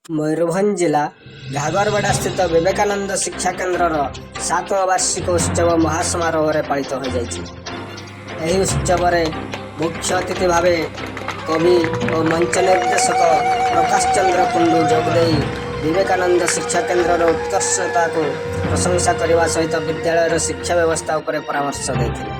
मयूरभंज जिला घागरबड़ा स्थित विवेकानंद शिक्षा केन्द्र 7वां वार्षिक उत्सव महासमारोह पालित हो जाइए। उत्सव मुख्य अतिथि भाव कवि और मंच निर्देशक प्रकाश चंद्र कुंडू जोगदे विवेकानंद शिक्षा केन्द्र उत्कर्षता को प्रशंसा करने सहित विद्यालय शिक्षा व्यवस्था उपर परामर्श देते।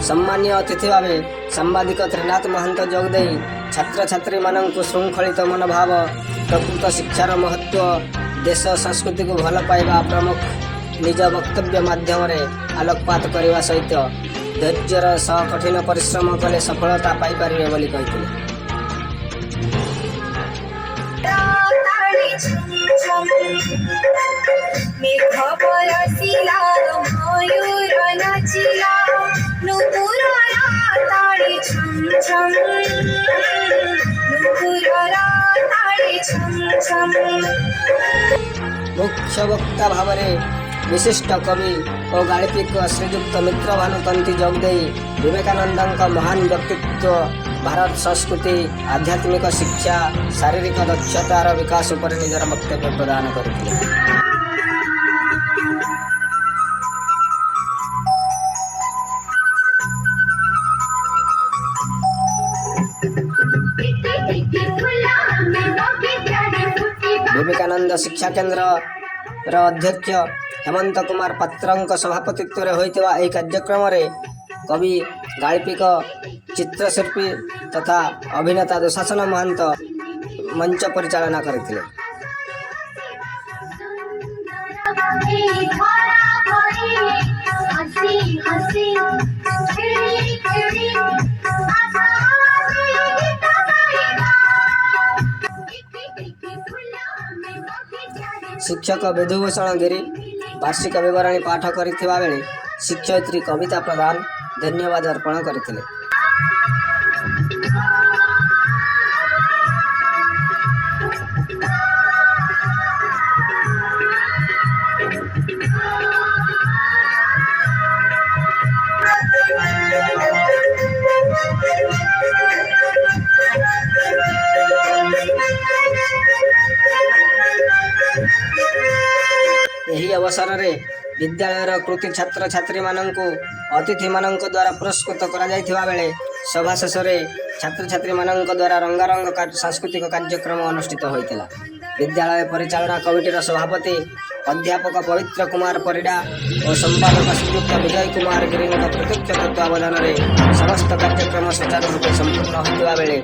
सम्मानीय अतिथि भाव सांबादिक त्रिनाथ महंत जोगदे छात्र छात्री मानक श्रृंखलित मनोभाव प्रकृत शिक्षार महत्व देश संस्कृति को भल पाइबा प्रमुख निज वक्तव्य माध्यम आलोकपात करने सहित धैर्यर सह कठिन परिश्रम कले सफलता पाइपारे बोली कहते। मुख्य वक्ता भाव विशिष्ट कवि और गाणितिक श्रीजुक्त मित्र भानुतंती जोगदे विवेकानंद महान व्यक्तित्व भारत संस्कृति आध्यात्मिक शिक्षा शारीरिक दक्षतार विकास उपर निजर वक्तव्य प्रदान करते। विवेकानंद शिक्षा केन्द्र अध्यक्ष हेमंत कुमार पात्र सभापतित्व होता यह कार्यक्रम कवि गाल्पिक चित्रशिल्पी तथा अभिनेता दुशासन महंत मंच परिचालना करते। शिक्षक विधुभूषण गिरी वार्षिक विवरणी पाठ करथिबा बेले शिक्षयित्री कविता प्रधान धन्यवाद अर्पण करथिले। यही अवसर में विद्यालय कृति छात्र छात्री मानक अतिथि मानक द्वारा पुरस्कृत करा जायथिबा बेले सभा शेष छात्र छात्री मानक द्वारा रंगारंग सांस्कृतिक कार्यक्रम अनुष्ठित होइतिला। विद्यालय परिचालना कमिटीर सभापति अध्यापक पवित्र कुमार परिडा और संपादक श्रीयुक्त विजय कुमार गिरी प्रत्यक्ष तत्वावधान समस्त कार्यक्रम सुचारू रूप संपूर्ण होता बेले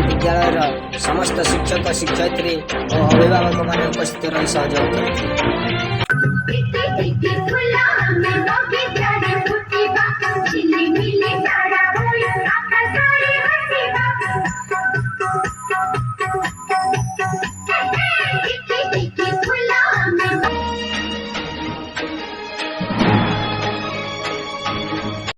विद्यालय समस्त शिक्षक शिक्षयित्री और अभिभावक मान उपस्थित रही सहयोग करते।